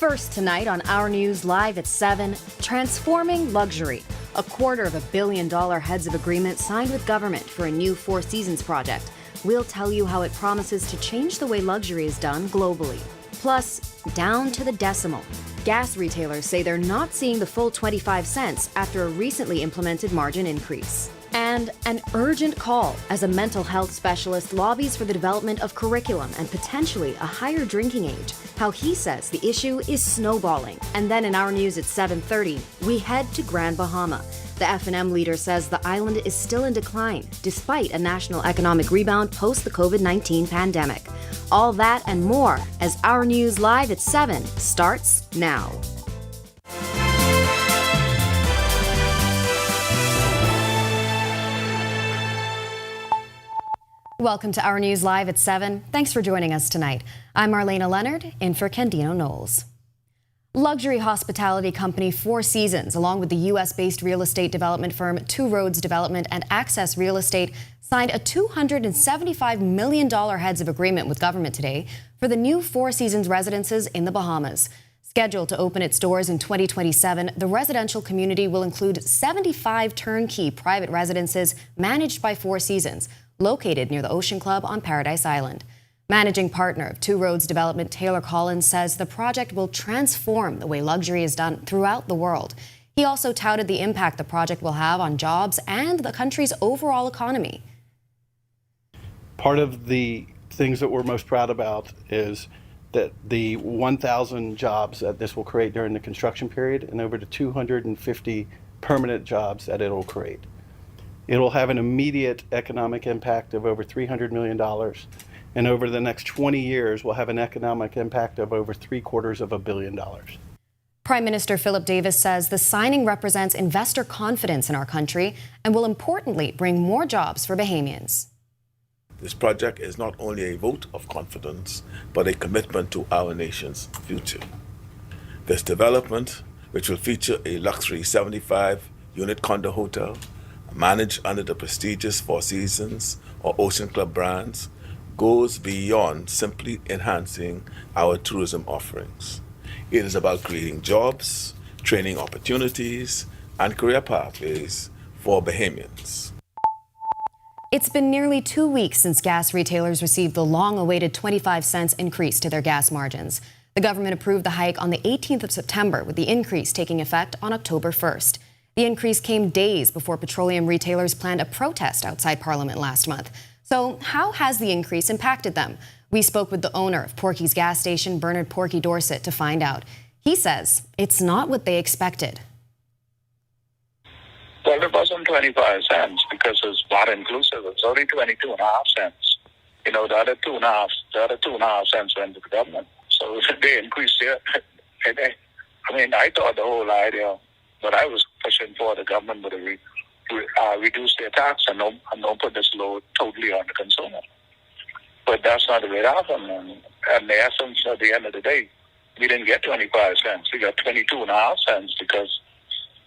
First tonight on Our News Live at 7, transforming luxury. $250 million heads of agreement signed with government for a new Four Seasons project. We'll tell you how it promises to change the way luxury is done globally. Plus, down to the decimal. Gas retailers say they're not seeing the full 25 cents after a recently implemented margin increase. And an urgent call as a mental health specialist lobbies for the development of curriculum and potentially a higher drinking age. How he says the issue is snowballing. And then in Our News at 7:30, we head to Grand Bahama. The F&M leader says the island is still in decline, despite a national economic rebound post the COVID-19 pandemic. All that and more as Our News Live at 7 starts now. Welcome to Our News Live at 7. Thanks for joining us tonight. I'm Marlena Leonard, in for Candino Knowles. Luxury hospitality company Four Seasons, along with the U.S.-based real estate development firm Two Roads Development and Access Real Estate, signed a $275 million heads of agreement with government today for the new Four Seasons residences in the Bahamas. Scheduled to open its doors in 2027, the residential community will include 75 turnkey private residences managed by Four Seasons, located near the Ocean Club on Paradise Island. Managing partner of Two Roads Development, Taylor Collins, says the project will transform the way luxury is done throughout the world. He also touted the impact the project will have on jobs and the country's overall economy. Part of the things that we're most proud about is that the 1,000 jobs that this will create during the construction period and over the 250 permanent jobs that it'll create. It'll have an immediate economic impact of over $300 million. And over the next 20 years, we'll have an economic impact of over $750 million. Prime Minister Philip Davis says the signing represents investor confidence in our country and will importantly bring more jobs for Bahamians. This project is not only a vote of confidence, but a commitment to our nation's future. This development, which will feature a luxury 75-unit condo hotel, managed under the prestigious Four Seasons or Ocean Club brands, goes beyond simply enhancing our tourism offerings. It is about creating jobs, training opportunities, and career pathways for Bahamians. It's been nearly 2 weeks since gas retailers received the long-awaited 25 cents increase to their gas margins. The government approved the hike on the 18th of September, with the increase taking effect on October 1st. The increase came days before petroleum retailers planned a protest outside Parliament last month. So how has the increase impacted them? We spoke with the owner of Porky's gas station, Bernard Porky Dorset, to find out. He says it's not what they expected. Well, it wasn't 25 cents because it's not inclusive. It's only 22.5 cents. You know, the other two and a half cents went to the government. So they increased it. I mean, I thought the whole idea, but I was pushing for the government would reduce their tax and don't put this load totally on the consumer. But that's not the way it happened. And the essence, at the end of the day, we didn't get 25 cents. We got 22.5 cents because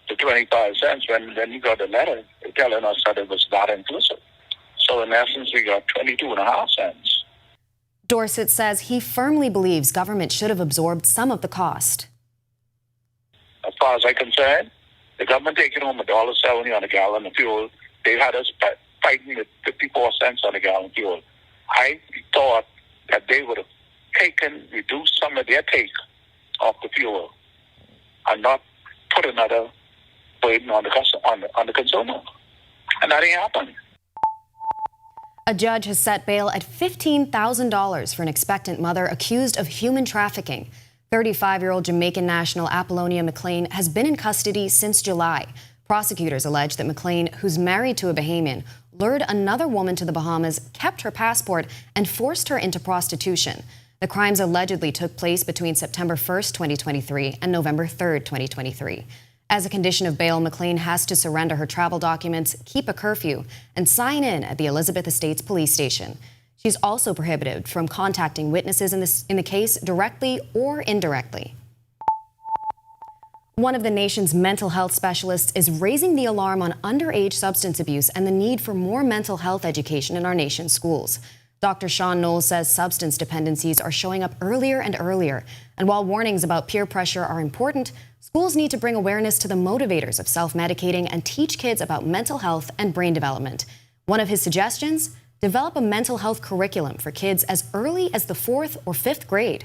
the 25 cents, when you got the letter telling us that it was not inclusive. So in essence, we got 22.5 cents. Dorset says he firmly believes government should have absorbed some of the cost. As far as I'm concerned, the government taking home $1.70 on a gallon of fuel. They had us fighting with 54 cents on a gallon of fuel. I thought that they would have reduced some of their take off the fuel and not put another burden on the consumer. And that ain't happened. A judge has set bail at $15,000 for an expectant mother accused of human trafficking. 35-year-old Jamaican national Apollonia McLean has been in custody since July. Prosecutors allege that McLean, who's married to a Bahamian, lured another woman to the Bahamas, kept her passport, and forced her into prostitution. The crimes allegedly took place between September 1st, 2023 and November 3rd, 2023. As a condition of bail, McLean has to surrender her travel documents, keep a curfew, and sign in at the Elizabeth Estates police station. She's also prohibited from contacting witnesses in the case directly or indirectly. One of the nation's mental health specialists is raising the alarm on underage substance abuse and the need for more mental health education in our nation's schools. Dr. Sean Knowles says substance dependencies are showing up earlier and earlier. And while warnings about peer pressure are important, schools need to bring awareness to the motivators of self-medicating and teach kids about mental health and brain development. One of his suggestions, develop a mental health curriculum for kids as early as the 4th or 5th grade.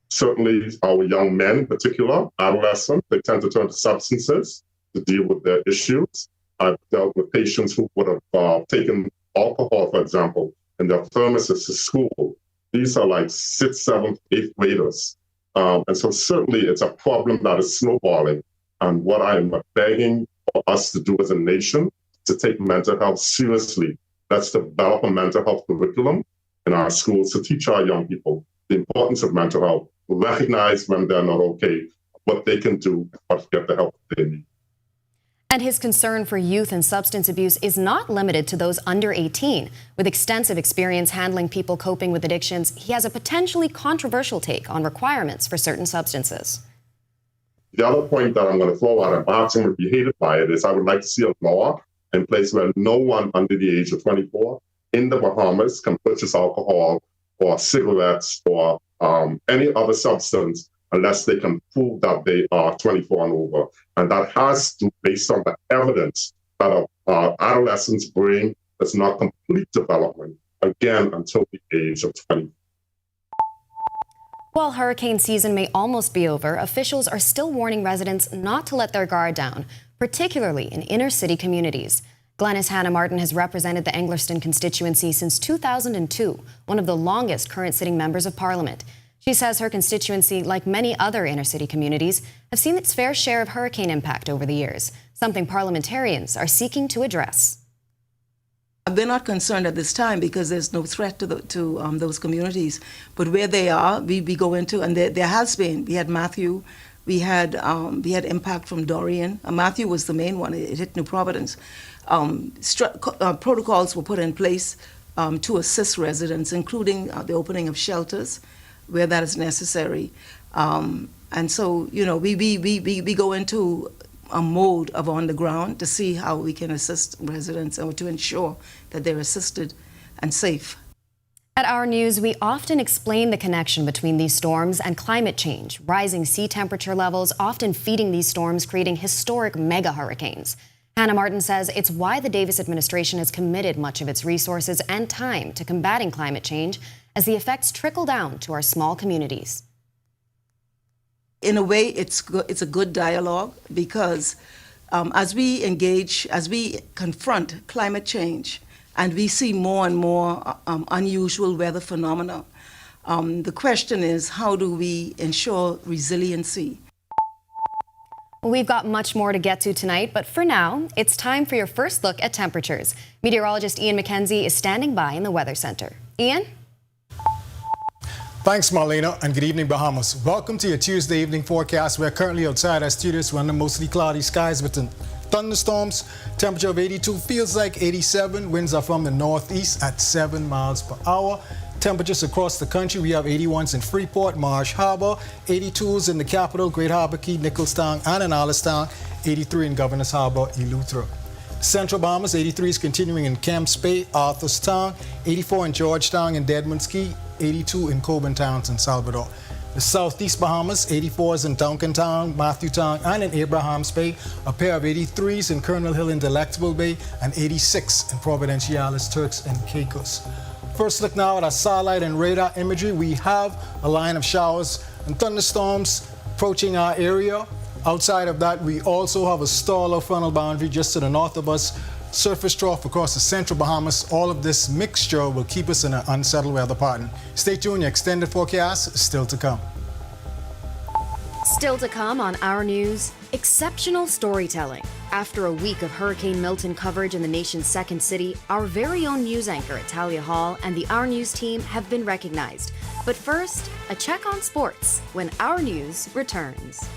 Certainly our young men in particular, adolescents, they tend to turn to substances to deal with their issues. I've dealt with patients who would have taken alcohol, for example, in their thermoses to school. These are like 6th, 7th, 8th graders. And so certainly it's a problem that is snowballing. And what I'm begging for us to do as a nation to take mental health seriously. Let's develop a mental health curriculum in our schools to teach our young people the importance of mental health, recognize when they're not okay, what they can do to get the help they need. And his concern for youth and substance abuse is not limited to those under 18. With extensive experience handling people coping with addictions, he has a potentially controversial take on requirements for certain substances. The other point that I'm going to throw out, and perhaps I'm going to be hated by it, is I would like to see a law in place where no one under the age of 24 in the Bahamas can purchase alcohol or cigarettes or any other substance unless they can prove that they are 24 and over. And that has to, based on the evidence that adolescent's brain does not complete development, again, until the age of 20. While hurricane season may almost be over, officials are still warning residents not to let their guard down, particularly in inner city communities. Glenys Hannah Martin has represented the Englerston constituency since 2002, one of the longest current sitting members of Parliament. She says her constituency, like many other inner city communities, have seen its fair share of hurricane impact over the years, something parliamentarians are seeking to address. They're not concerned at this time because there's no threat to those communities. But where they are, we go into, and there has been. We had Matthew, we had impact from Dorian. Matthew was the main one. It hit New Providence. Protocols were put in place to assist residents, including the opening of shelters where that is necessary. And so, you know, we go into a mode of on the ground to see how we can assist residents and to ensure that they're assisted and safe. At Our News, we often explain the connection between these storms and climate change, rising sea temperature levels often feeding these storms, creating historic mega hurricanes. Hannah Martin says it's why the Davis administration has committed much of its resources and time to combating climate change as the effects trickle down to our small communities. In a way, it's a good dialogue because as we engage, as we confront climate change, and we see more and more unusual weather phenomena, the question is, how do we ensure resiliency? We've got much more to get to tonight, but for now, it's time for your first look at temperatures. Meteorologist Ian McKenzie is standing by in the Weather Center. Ian? Thanks, Marlena, and good evening, Bahamas. Welcome to your Tuesday evening forecast. We're currently outside our studios under mostly cloudy skies with thunderstorms. Temperature of 82, feels like 87. Winds are from the northeast at 7 miles per hour. Temperatures across the country, we have 81s in Freeport, Marsh Harbor, 82s in the capital, Great Harbor Key, Nicholstown, and in Allenstown, 83 in Governor's Harbor, Eleuthera. Central Bahamas, 83 is continuing in Kemps Bay, Arthurstown, 84 in Georgetown and Deadman's Key, 82 in Coburn Townsend, Salvador. The Southeast Bahamas, 84s in Duncantown, Matthewtown, and in Abrahams Bay, a pair of 83s in Colonel Hill and Delectable Bay, and 86 in Providenciales, Turks and Caicos. First look now at our satellite and radar imagery. We have a line of showers and thunderstorms approaching our area. Outside of that, we also have a stall or frontal boundary just to the north of us. Surface trough across the central Bahamas. All of this mixture will keep us in an unsettled weather pattern. Stay tuned, your extended forecast is still to come. Still to come on Our News, exceptional storytelling. After a week of Hurricane Milton coverage in the nation's second city, our very own news anchor at Talia Hall and the Our News team have been recognized. But first, a check on sports when Our News returns.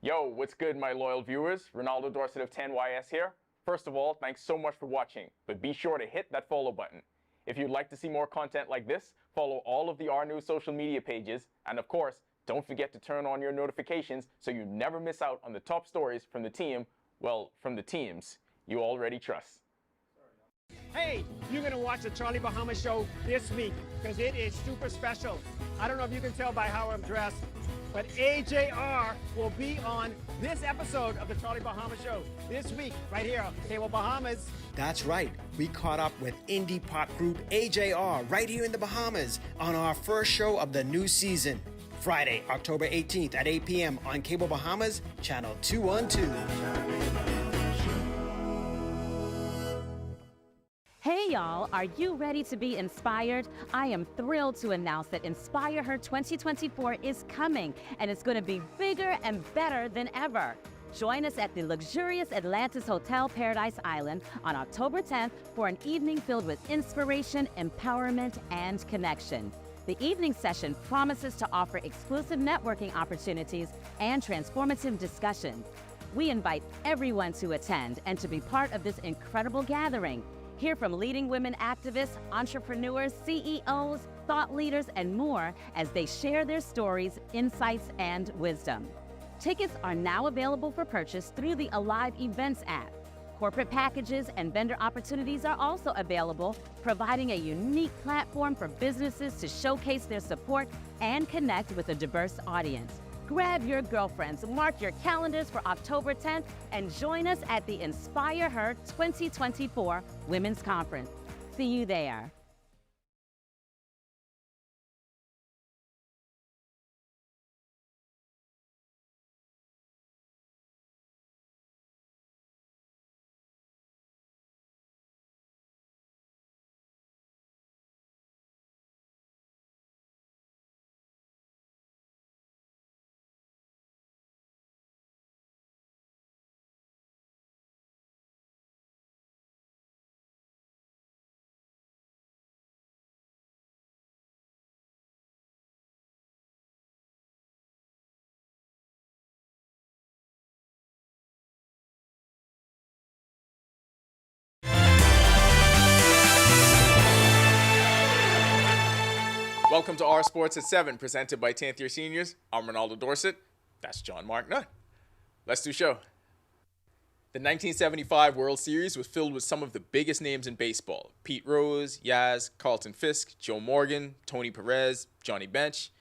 Yo, what's good, my loyal viewers? Ronaldo Dorset of 10YS here. First of all, thanks so much for watching, but be sure to hit that follow button. If you'd like to see more content like this, follow all of the Our News social media pages, and of course, don't forget to turn on your notifications so you never miss out on the top stories from the team, well, from the teams you already trust. Hey, you're gonna watch the Charlie Bahama show this week because it is super special. I don't know if you can tell by how I'm dressed, but AJR will be on this episode of the Charlie Bahama show this week right here on Cable Bahamas. That's right. We caught up with indie pop group AJR right here in the Bahamas on our first show of the new season. Friday, October 18th at 8 p.m. on Cable Bahamas, channel 212. Hey y'all, are you ready to be inspired? I am thrilled to announce that Inspire Her 2024 is coming, and it's going to be bigger and better than ever. Join us at the luxurious Atlantis Hotel Paradise Island on October 10th for an evening filled with inspiration, empowerment, and connection. The evening session promises to offer exclusive networking opportunities and transformative discussions. We invite everyone to attend and to be part of this incredible gathering. Hear from leading women activists, entrepreneurs, CEOs, thought leaders, and more as they share their stories, insights, and wisdom. Tickets are now available for purchase through the Alive Events app. Corporate packages and vendor opportunities are also available, providing a unique platform for businesses to showcase their support and connect with a diverse audience. Grab your girlfriends, mark your calendars for October 10th, and join us at the Inspire Her 2024 Women's Conference. See you there. Welcome to Our Sports at 7, presented by 10th Year Seniors. I'm Ronaldo Dorset. That's John Mark Nunn. Let's do show. The 1975 World Series was filled with some of the biggest names in baseball. Pete Rose, Yaz, Carlton Fisk, Joe Morgan, Tony Perez, Johnny Bench.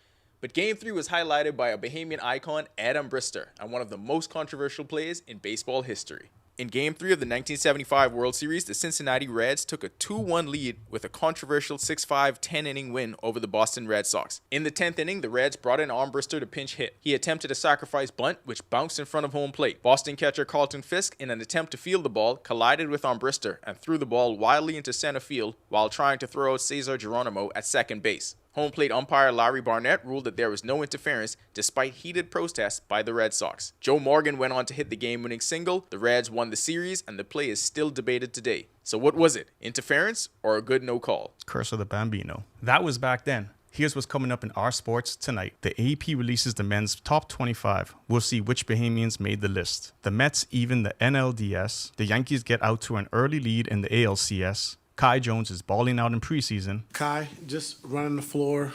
But Game 3 was highlighted by a Bahamian icon, Adam Brister, and one of the most controversial plays in baseball history. In Game 3 of the 1975 World Series, the Cincinnati Reds took a 2-1 lead with a controversial 6-5 10-inning win over the Boston Red Sox. In the 10th inning, the Reds brought in Armbrister to pinch hit. He attempted a sacrifice bunt, which bounced in front of home plate. Boston catcher Carlton Fisk, in an attempt to field the ball, collided with Armbrister and threw the ball wildly into center field while trying to throw out Cesar Geronimo at second base. Home plate umpire Larry Barnett ruled that there was no interference despite heated protests by the Red Sox. Joe Morgan went on to hit the game-winning single. The Reds won the series, and the play is still debated today. So what was it? Interference or a good no call? Curse of the Bambino. That was back then. Here's what's coming up in our sports tonight. The AP releases the men's top 25. We'll see which Bahamians made the list. The Mets even the NLDS. The Yankees get out to an early lead in the ALCS. Kai Jones is balling out in preseason. Kai just running the floor,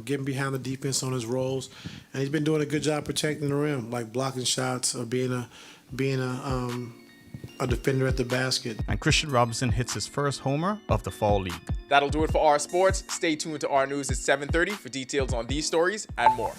getting behind the defense on his roles, and he's been doing a good job protecting the rim, like blocking shots or being a defender at the basket. And Christian Robinson hits his first homer of the fall league. That'll do it for Our Sports. Stay tuned to Our News at 7:30 for details on these stories and more.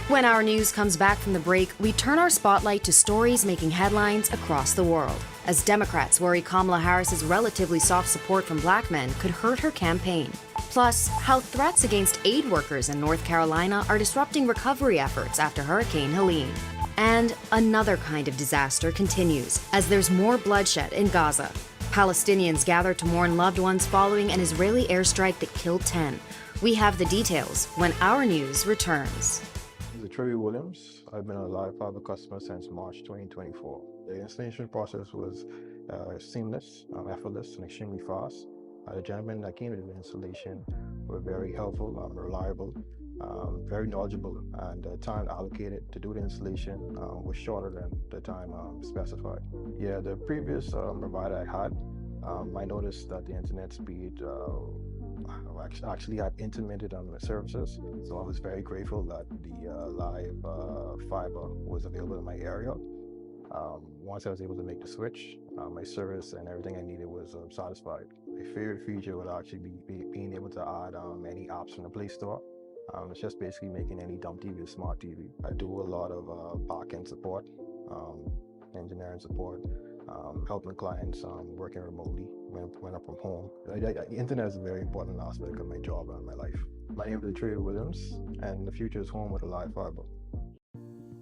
When Our News comes back from the break, we turn our spotlight to stories making headlines across the world, as Democrats worry Kamala Harris's relatively soft support from black men could hurt her campaign. Plus, how threats against aid workers in North Carolina are disrupting recovery efforts after Hurricane Helene. And another kind of disaster continues as there's more bloodshed in Gaza. Palestinians gather to mourn loved ones following an Israeli airstrike that killed 10. We have the details when Our News returns. This is Trevi Williams. I've been a Live Fiber customer since March 2024. The installation process was seamless, effortless, and extremely fast. The gentlemen that came to the installation were very helpful, reliable, very knowledgeable, and the time allocated to do the installation was shorter than the time specified. Yeah, the previous provider I had, I noticed that the internet speed actually had intermittent services, so I was very grateful that the live fiber was available in my area. Once I was able to make the switch, my service and everything I needed was satisfied. My favorite feature would actually be being able to add any apps from the Play Store. It's just basically making any dumb TV a smart TV. I do a lot of back-end support, engineering support, helping clients working remotely when I'm from home. The internet is a very important aspect of my job and my life. My name is Trey Williams, and the future is home with a live fiber.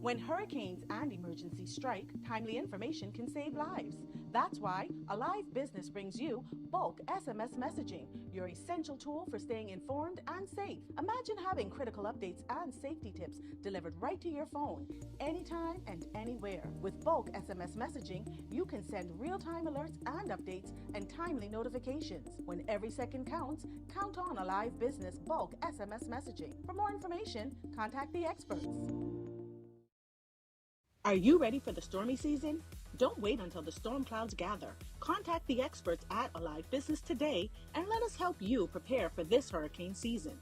When hurricanes and emergencies strike, timely information can save lives. That's why Alive Business brings you bulk SMS messaging, your essential tool for staying informed and safe. Imagine having critical updates and safety tips delivered right to your phone, anytime and anywhere. With bulk SMS messaging, you can send real-time alerts and updates and timely notifications. When every second counts, count on Alive Business bulk SMS messaging. For more information, contact the experts. Are you ready for the stormy season? Don't wait until the storm clouds gather. Contact the experts at Alive Business today and let us help you prepare for this hurricane season.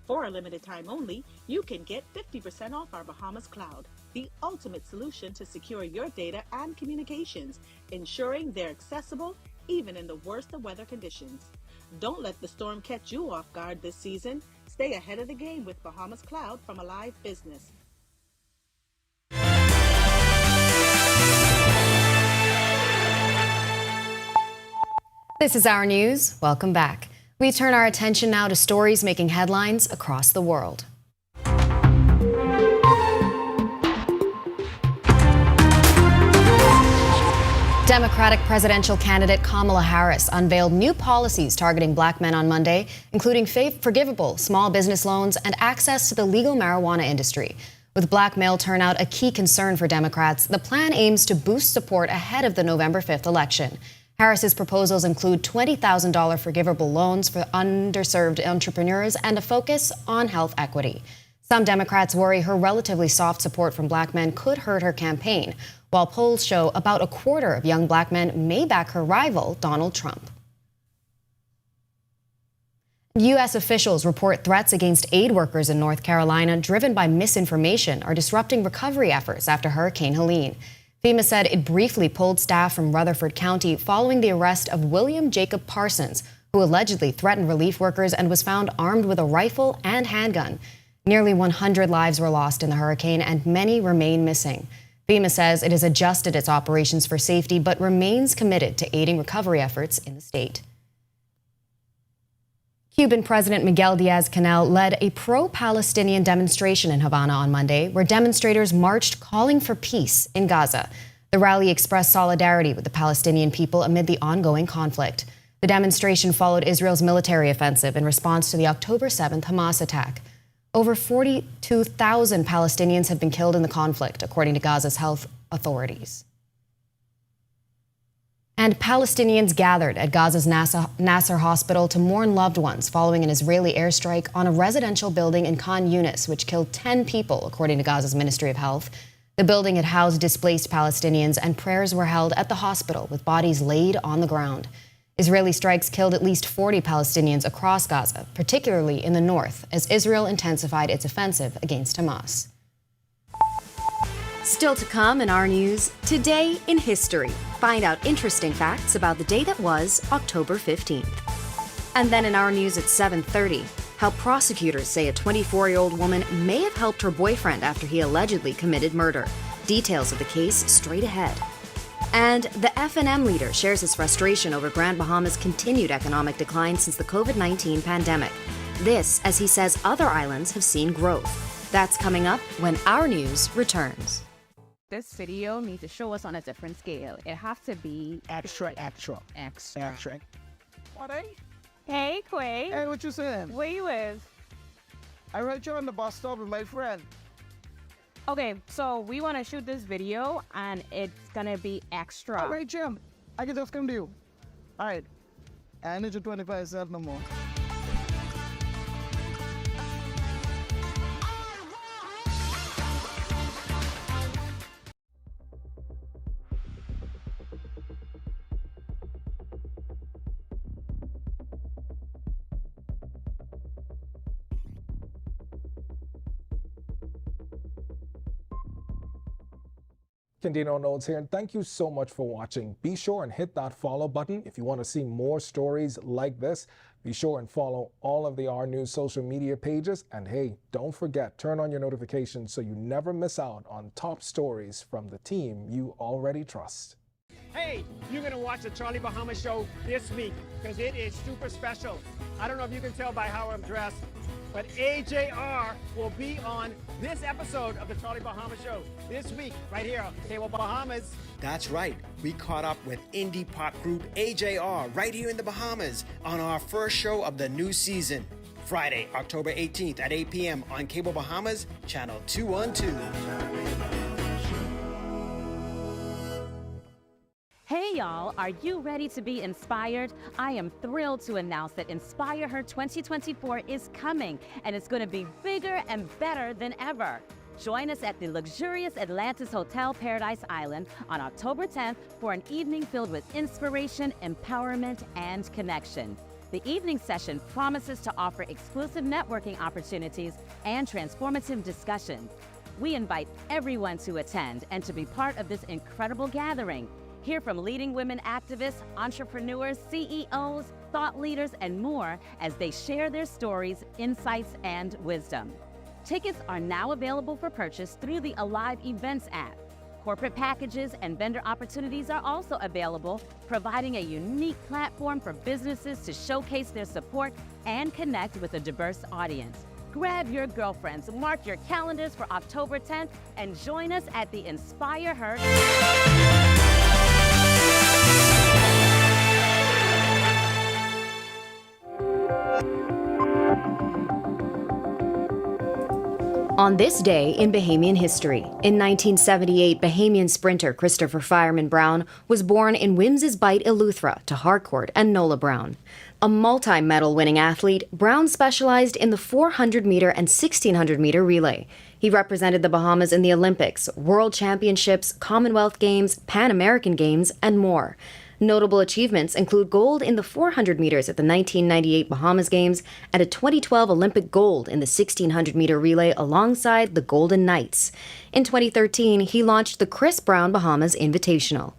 For a limited time only, you can get 50% off our Bahamas Cloud, the ultimate solution to secure your data and communications, ensuring they're accessible even in the worst of weather conditions. Don't let the storm catch you off guard this season. Stay ahead of the game with Bahamas Cloud from Alive Business. This is Our News. Welcome back. We turn our attention now to stories making headlines across the world. Democratic presidential candidate Kamala Harris unveiled new policies targeting black men on Monday, including forgivable small business loans and access to the legal marijuana industry. With black male turnout a key concern for Democrats, the plan aims to boost support ahead of the November 5th election. Harris's proposals include $20,000 forgivable loans for underserved entrepreneurs and a focus on health equity. Some Democrats worry her relatively soft support from black men could hurt her campaign, while polls show about a quarter of young black men may back her rival, Donald Trump. U.S. officials report threats against aid workers in North Carolina driven by misinformation are disrupting recovery efforts after Hurricane Helene. FEMA said it briefly pulled staff from Rutherford County following the arrest of William Jacob Parsons, who allegedly threatened relief workers and was found armed with a rifle and handgun. Nearly 100 lives were lost in the hurricane and many remain missing. FEMA says it has adjusted its operations for safety but remains committed to aiding recovery efforts in the state. Cuban President Miguel Diaz-Canel led a pro-Palestinian demonstration in Havana on Monday, where demonstrators marched calling for peace in Gaza. The rally expressed solidarity with the Palestinian people amid the ongoing conflict. The demonstration followed Israel's military offensive in response to the October 7th Hamas attack. Over 42,000 Palestinians have been killed in the conflict, according to Gaza's health authorities. And Palestinians gathered at Gaza's Nasser hospital to mourn loved ones following an Israeli airstrike on a residential building in Khan Yunis, which killed 10 people, according to Gaza's Ministry of Health. The building had housed displaced Palestinians, and prayers were held at the hospital with bodies laid on the ground. Israeli strikes killed at least 40 Palestinians across Gaza, particularly in the north, as Israel intensified its offensive against Hamas. Still to come in our news, today in history. Find out interesting facts about the day that was October 15th. And then in our news at 7:30, how prosecutors say a 24-year-old woman may have helped her boyfriend after he allegedly committed murder. Details of the case straight ahead. And the F&M leader shares his frustration over Grand Bahama's continued economic decline since the COVID-19 pandemic. This, as he says, other islands have seen growth. That's coming up when Our News returns. This video needs to show us on a different scale. It has to be extra. What, eh? Hey, Quay. Hey, what you saying? Where you with? I heard you on the bus stop with my friend. Okay, so we want to shoot this video, and it's gonna be extra. All right, Jim. I can just come to you. All right. I need you 25 cents no more. Candino Notes here, and thank you so much for watching. Be sure and hit that follow button if you want to see more stories like this. Be sure and follow all of the Our News social media pages. And hey, don't forget, turn on your notifications so you never miss out on top stories from the team you already trust. Hey, you're going to watch the Charlie Bahama show this week because it is super special. I don't know if you can tell by how I'm dressed, but AJR will be on this episode of the Charlie Bahama show this week right here on Cable Bahamas. That's right. We caught up with indie pop group AJR right here in the Bahamas on our first show of the new season. Friday, October 18th at 8 p.m. on Cable Bahamas, channel 212. Hey y'all, are you ready to be inspired? I am thrilled to announce that Inspire Her 2024 is coming, and it's going to be bigger and better than ever. Join us at the luxurious Atlantis Hotel Paradise Island on October 10th for an evening filled with inspiration, empowerment, and connection. The evening session promises to offer exclusive networking opportunities and transformative discussions. We invite everyone to attend and to be part of this incredible gathering. Hear from leading women activists, entrepreneurs, CEOs, thought leaders, and more as they share their stories, insights, and wisdom. Tickets are now available for purchase through the Alive Events app. Corporate packages and vendor opportunities are also available, providing a unique platform for businesses to showcase their support and connect with a diverse audience. Grab your girlfriends, mark your calendars for October 10th, and join us at the Inspire Her. On this day in Bahamian history, in 1978, Bahamian sprinter Christopher Fireman Brown was born in Wims's Bight, Eleuthera, to Harcourt and Nola Brown. A multi-medal winning athlete, Brown specialized in the 400-meter and 1,600-meter relay. He represented the Bahamas in the Olympics, World Championships, Commonwealth Games, Pan American Games, and more. Notable achievements include gold in the 400 meters at the 1998 Bahamas Games and a 2012 Olympic gold in the 1,600-meter relay alongside the Golden Knights. In 2013, he launched the Chris Brown Bahamas Invitational.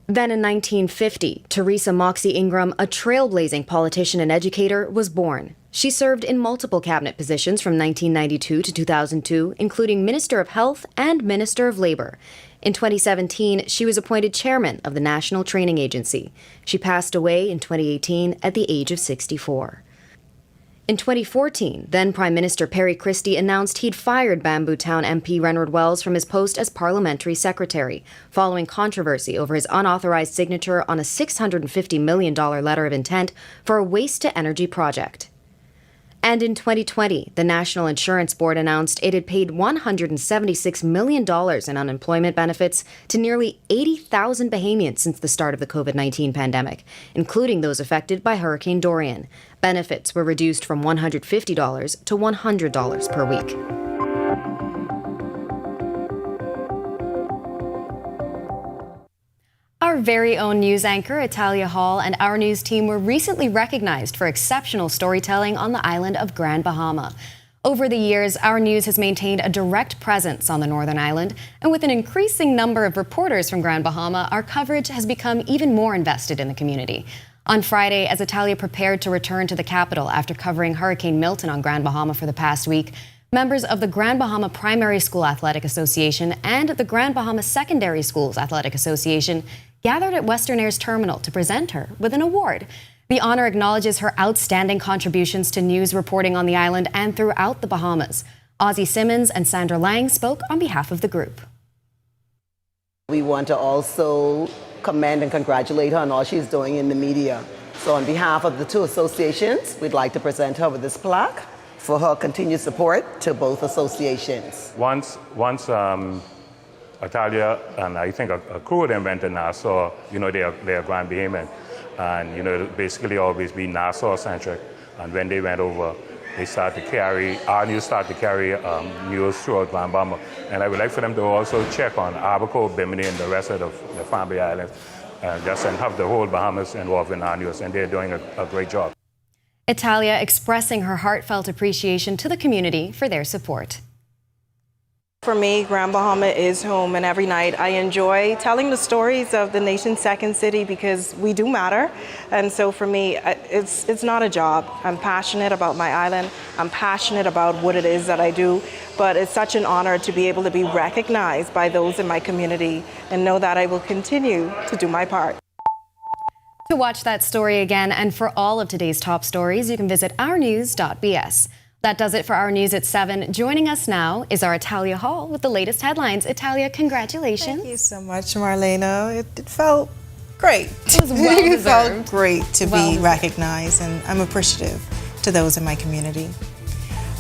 Then in 1950, Teresa Moxie Ingram, a trailblazing politician and educator, was born. She served in multiple cabinet positions from 1992 to 2002, including Minister of Health and Minister of Labor. In 2017, she was appointed chairman of the National Training Agency. She passed away in 2018 at the age of 64. In 2014, then Prime Minister Perry Christie announced he'd fired Bamboo Town MP Renard Wells from his post as parliamentary secretary, following controversy over his unauthorized signature on a $650 million letter of intent for a waste-to-energy project. And in 2020, the National Insurance Board announced it had paid $176 million in unemployment benefits to nearly 80,000 Bahamians since the start of the COVID-19 pandemic, including those affected by Hurricane Dorian. Benefits were reduced from $150 to $100 per week. Our very own news anchor, Italia Hall, and Our News team were recently recognized for exceptional storytelling on the island of Grand Bahama. Over the years, Our News has maintained a direct presence on the Northern Island, and with an increasing number of reporters from Grand Bahama, our coverage has become even more invested in the community. On Friday, as Italia prepared to return to the capital after covering Hurricane Milton on Grand Bahama for the past week, members of the Grand Bahama Primary School Athletic Association and the Grand Bahama Secondary Schools Athletic Association gathered at Western Air's terminal to present her with an award. The honor acknowledges her outstanding contributions to news reporting on the island and throughout the Bahamas. Ozzie Simmons and Sandra Lang spoke on behalf of the group. We want to also commend and congratulate her on all she's doing in the media. So on behalf of the two associations, we'd like to present her with this plaque for her continued support to both associations. Once Italia and I think a crew of them went to Nassau, they're Grand Bahamian, and basically always be Nassau-centric. And when they went over, they started to carry, our news started to carry news throughout Grand Bahama. And I would like for them to also check on Abaco, Bimini, and the rest of the Family Islands, and have the whole Bahamas involved in our news, and they're doing a great job. Italia expressing her heartfelt appreciation to the community for their support. For me, Grand Bahama is home, and every night I enjoy telling the stories of the nation's second city because we do matter. And so for me, it's not a job. I'm passionate about my island. I'm passionate about what it is that I do, but it's such an honor to be able to be recognized by those in my community and know that I will continue to do my part. To watch that story again and for all of today's top stories, you can visit ournews.bs. That does it for our news at 7. Joining us now is our Italia Hall with the latest headlines. Italia, congratulations. Thank you so much, Marlena. It felt great. It was well It felt deserved. great to Well be deserved. recognized, and I'm appreciative to those in my community.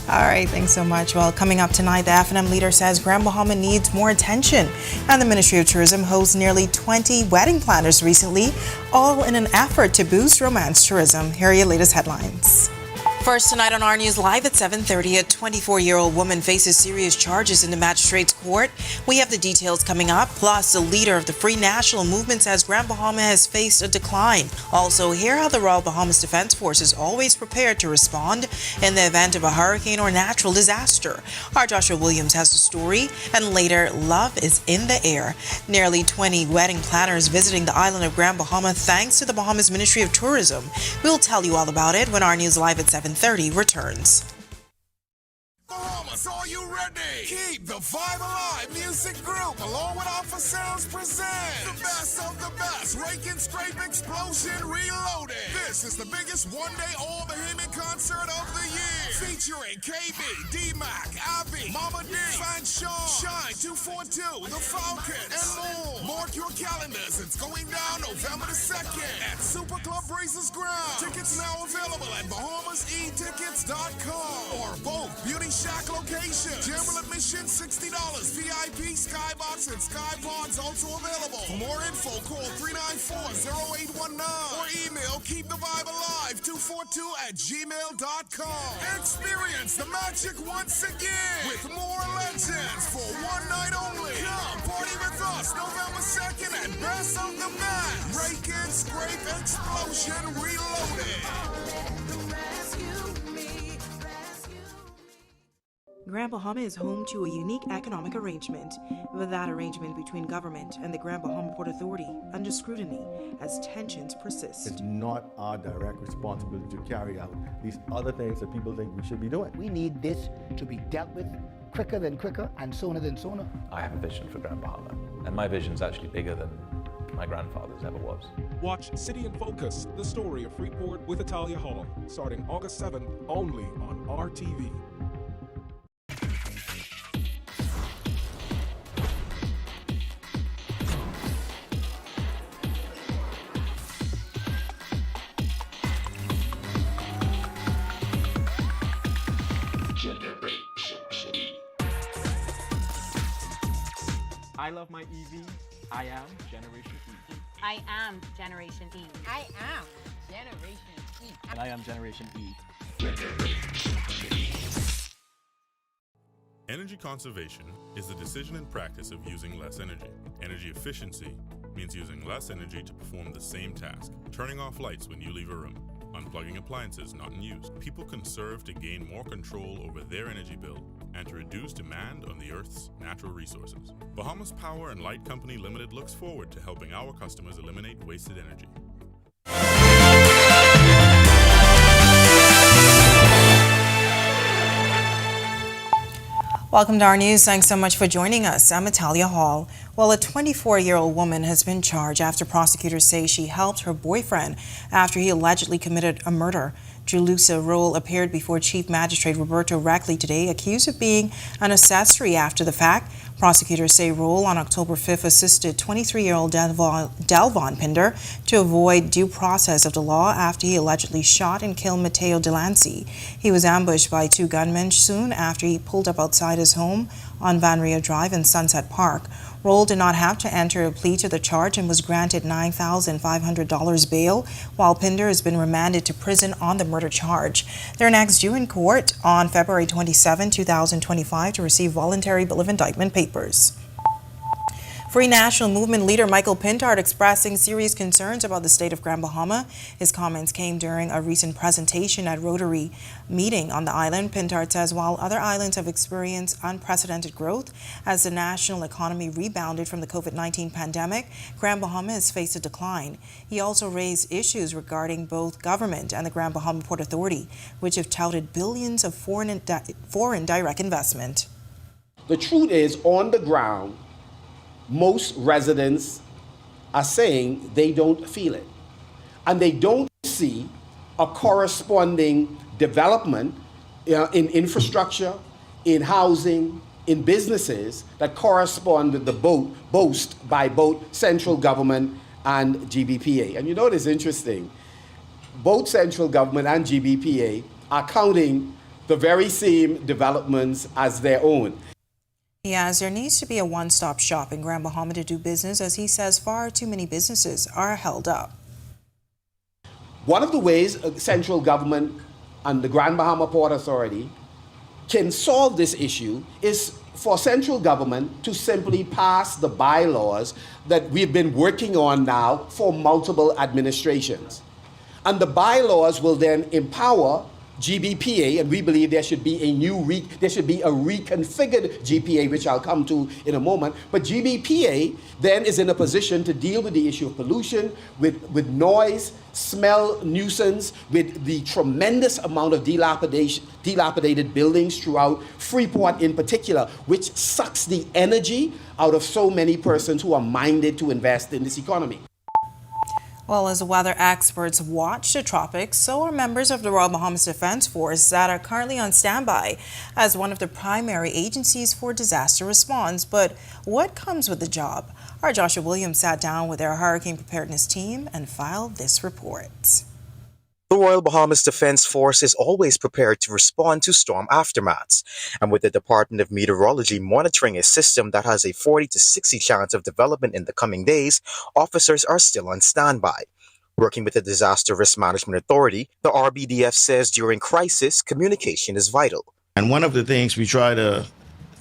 All right, thanks so much. Well, coming up tonight, the F&M leader says Grand Bahama needs more attention. And the Ministry of Tourism hosts nearly 20 wedding planners recently, all in an effort to boost romance tourism. Here are your latest headlines. First tonight on Our News Live at 7:30, a 24-year-old woman faces serious charges in the magistrate's court. We have the details coming up. Plus, the leader of the Free National Movement says Grand Bahama has faced a decline. Also, hear how the Royal Bahamas Defense Force is always prepared to respond in the event of a hurricane or natural disaster. Our Joshua Williams has the story. And later, love is in the air. Nearly 20 wedding planners visiting the island of Grand Bahama thanks to the Bahamas Ministry of Tourism. We'll tell you all about it when Our News Live at 7:30 returns. Bahamas, are you ready? Keep the vibe alive. Music group, along with Alpha Sounds, presents the best of the best. Rake and Scrape Explosion Reloaded. This is the biggest one-day all-Bahamian concert of the year. Featuring KB, D-Mac, Abby, Mama D, Fan Shaw, Shine 242, The Falcon, and more. Mark your calendars. It's going down November the 2nd at Super Club Breezes Ground. Tickets now available at BahamasEtickets.com or both Beauty Shack locations. General admission $60. VIP, Skybox, and Skypods also available. For more info, call 394-0819 or email keepthevibealive242@gmail.com. Experience the magic once again with more legends for one night only. Come party with us November 2nd at Best of the Best. Rake and Scrape Explosion Reloaded. Grand Bahama is home to a unique economic arrangement, with that arrangement between government and the Grand Bahama Port Authority under scrutiny as tensions persist. It's not our direct responsibility to carry out these other things that people think we should be doing. We need this to be dealt with quicker than quicker and sooner than sooner. I have a vision for Grand Bahama, and my vision is actually bigger than my grandfather's ever was. Watch City in Focus, the story of Freeport with Italia Hall, starting August 7th, only on RTV. I love my EV. I am Generation E. I am Generation E. I am Generation E. And I am Generation E. Energy conservation is the decision and practice of using less energy. Energy efficiency means using less energy to perform the same task. Turning off lights when you leave a room. Unplugging appliances not in use. People conserve to gain more control over their energy bill and to reduce demand on the Earth's natural resources. Bahamas Power and Light Company Limited looks forward to helping our customers eliminate wasted energy. Welcome to Our News. Thanks so much for joining us. I'm Italia Hall. Well, a 24-year-old woman has been charged after prosecutors say she helped her boyfriend after he allegedly committed a murder. Julissa Roll appeared before Chief Magistrate Roberto Reckley today, accused of being an accessory after the fact. Prosecutors say Roll on October 5th assisted 23-year-old Delvon Pinder to avoid due process of the law after he allegedly shot and killed Mateo Delancey. He was ambushed by two gunmen soon after he pulled up outside his home on Van Ria Drive in Sunset Park. Roll did not have to enter a plea to the charge and was granted $9,500 bail, while Pinder has been remanded to prison on the murder charge. They're next due in court on February 27, 2025 to receive voluntary bill of indictment papers. Free National Movement leader Michael Pintard expressing serious concerns about the state of Grand Bahama. His comments came during a recent presentation at Rotary meeting on the island. Pintard says while other islands have experienced unprecedented growth as the national economy rebounded from the COVID-19 pandemic, Grand Bahama has faced a decline. He also raised issues regarding both government and the Grand Bahama Port Authority, which have touted billions of foreign direct investment. The truth is, on the ground, most residents are saying they don't feel it. And they don't see a corresponding development in infrastructure, in housing, in businesses that correspond with the boast by both central government and GBPA. And you know what is interesting? Both central government and GBPA are counting the very same developments as their own. Yes, there needs to be a one-stop shop in Grand Bahama to do business, as he says far too many businesses are held up. One of the ways central government and the Grand Bahama Port Authority can solve this issue is for central government to simply pass the bylaws that we've been working on now for multiple administrations. And the bylaws will then empower GBPA, and we believe there should be a reconfigured GPA, which I'll come to in a moment. But GBPA then is in a position to deal with the issue of pollution, with noise, smell, nuisance, with the tremendous amount of dilapidated buildings throughout Freeport in particular, which sucks the energy out of so many persons who are minded to invest in this economy. Well, as weather experts watch the tropics, so are members of the Royal Bahamas Defense Force that are currently on standby as one of the primary agencies for disaster response. But what comes with the job? Our Joshua Williams sat down with their hurricane preparedness team and filed this report. The Royal Bahamas Defense Force is always prepared to respond to storm aftermaths. And with the Department of Meteorology monitoring a system that has a 40 to 60 chance of development in the coming days, officers are still on standby. Working with the Disaster Risk Management Authority, the RBDF says during crisis, communication is vital. And one of the things we try to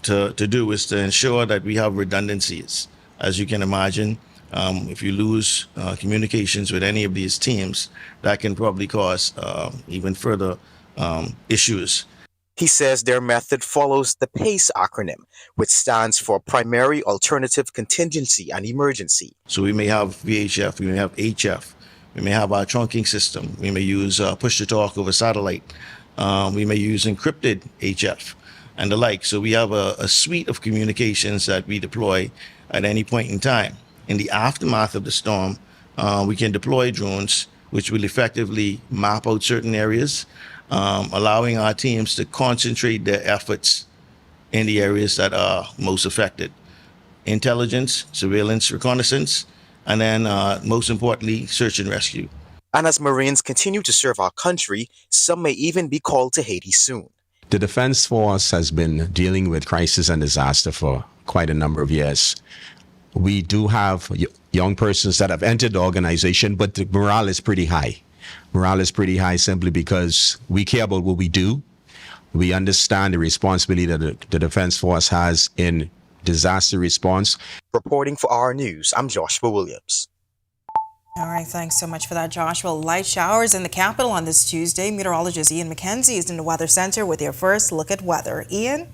do is to ensure that we have redundancies. As you can imagine, if you lose communications with any of these teams, that can probably cause even further issues. He says their method follows the PACE acronym, which stands for Primary Alternative Contingency and Emergency. So we may have VHF, we may have HF, we may have our trunking system, we may use push-to-talk over satellite, we may use encrypted HF and the like. So we have a suite of communications that we deploy at any point in time. In the aftermath of the storm, we can deploy drones, which will effectively map out certain areas, allowing our teams to concentrate their efforts in the areas that are most affected. Intelligence, surveillance, reconnaissance, and then most importantly, search and rescue. And as Marines continue to serve our country, some may even be called to Haiti soon. The Defense Force has been dealing with crisis and disaster for quite a number of years. We do have young persons that have entered the organization, but the morale is pretty high. Morale is pretty high simply because we care about what we do. We understand the responsibility that the Defense Force has in disaster response. Reporting for Our News, I'm Joshua Williams. All right, thanks so much for that, Joshua. Light showers in the capital on this Tuesday. Meteorologist Ian McKenzie is in the Weather Center with your first look at weather. Ian?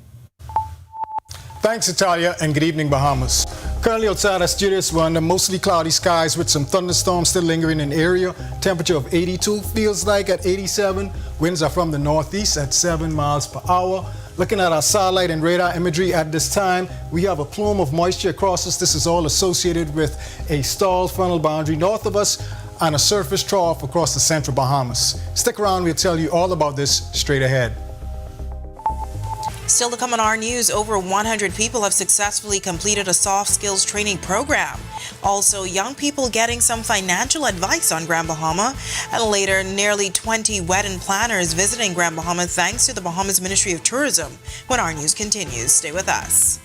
Thanks, Italia, and good evening, Bahamas. Currently outside our studios, we're under mostly cloudy skies with some thunderstorms still lingering in the area. Temperature of 82, feels like at 87. Winds are from the northeast at 7 miles per hour. Looking at our satellite and radar imagery at this time, we have a plume of moisture across us. This is all associated with a stalled frontal boundary north of us and a surface trough across the central Bahamas. Stick around, we'll tell you all about this straight ahead. Still to come on Our News, over 100 people have successfully completed a soft skills training program. Also, young people getting some financial advice on Grand Bahama. And later, nearly 20 wedding planners visiting Grand Bahama thanks to the Bahamas Ministry of Tourism. When Our News continues, stay with us.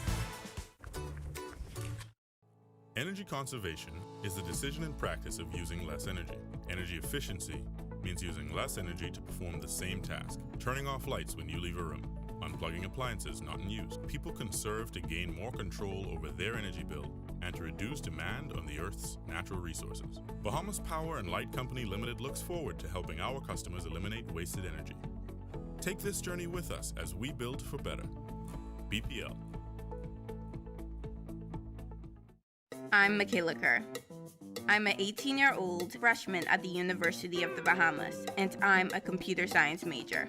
Energy conservation is the decision and practice of using less energy. Energy efficiency means using less energy to perform the same task, turning off lights when you leave a room. unplugging appliances not in use. People conserve to gain more control over their energy bill and to reduce demand on the Earth's natural resources. Bahamas Power and Light Company Limited looks forward to helping our customers eliminate wasted energy. Take this journey with us as we build for better. BPL. I'm Michaela Kerr. I'm an 18-year-old freshman at the University of the Bahamas, and I'm a computer science major.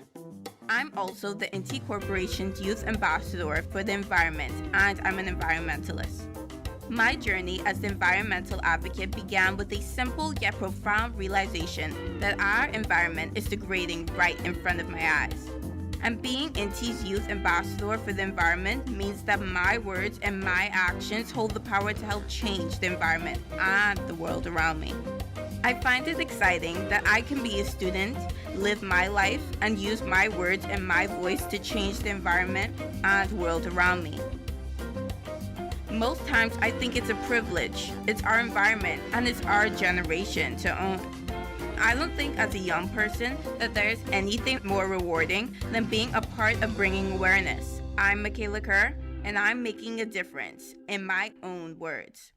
I'm also the NT Corporation's Youth Ambassador for the Environment, and I'm an environmentalist. My journey as the environmental advocate began with a simple yet profound realization that our environment is degrading right in front of my eyes. And being NT's Youth Ambassador for the Environment means that my words and my actions hold the power to help change the environment and the world around me. I find it exciting that I can be a student, live my life, and use my words and my voice to change the environment and world around me. Most times I think it's a privilege. It's our environment and it's our generation to own. I don't think as a young person that there's anything more rewarding than being a part of bringing awareness. I'm Michaela Kerr, and I'm making a difference in my own words.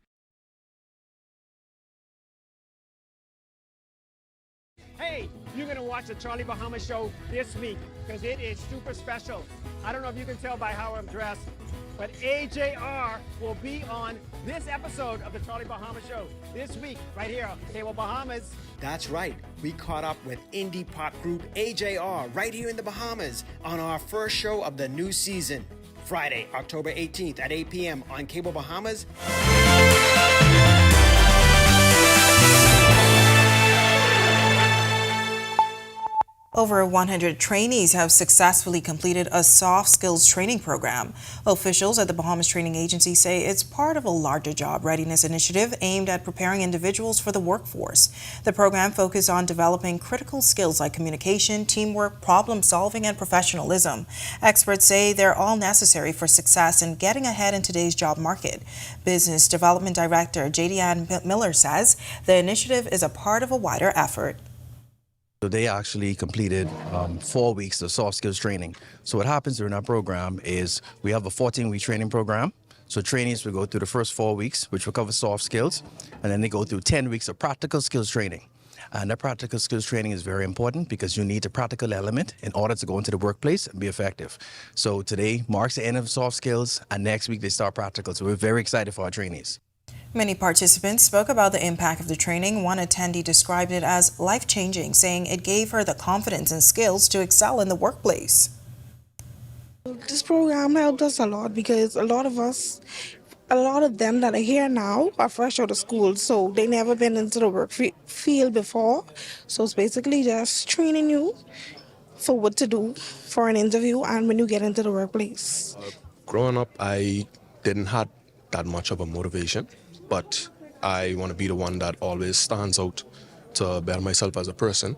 Hey, you're going to watch the Charlie Bahama Show this week because it is super special. I don't know if you can tell by how I'm dressed, but AJR will be on this episode of the Charlie Bahama Show this week right here on Cable Bahamas. That's right. We caught up with indie pop group AJR right here in the Bahamas on our first show of the new season. Friday, October 18th at 8 p.m. on Cable Bahamas. Over 100 trainees have successfully completed a soft skills training program. Officials at the Bahamas Training Agency say it's part of a larger job readiness initiative aimed at preparing individuals for the workforce. The program focused on developing critical skills like communication, teamwork, problem solving, and professionalism. Experts say they're all necessary for success in getting ahead in today's job market. Business Development Director J.D. Ann Miller says the initiative is a part of a wider effort. So they actually completed 4 weeks of soft skills training. So what happens during our program is we have a 14-week training program. So trainees will go through the first 4 weeks, which will cover soft skills, and then they go through 10 weeks of practical skills training. And that practical skills training is very important because you need the practical element in order to go into the workplace and be effective. So today marks the end of soft skills, and next week they start practical. So we're very excited for our trainees. Many participants spoke about the impact of the training. One attendee described it as life-changing, saying it gave her the confidence and skills to excel in the workplace. This program helped us a lot because a lot of them that are here now are fresh out of school, so they never been into the work field before. So it's basically just training you for what to do for an interview and when you get into the workplace. Growing up, I didn't have that much of a motivation, but I want to be the one that always stands out to better myself as a person,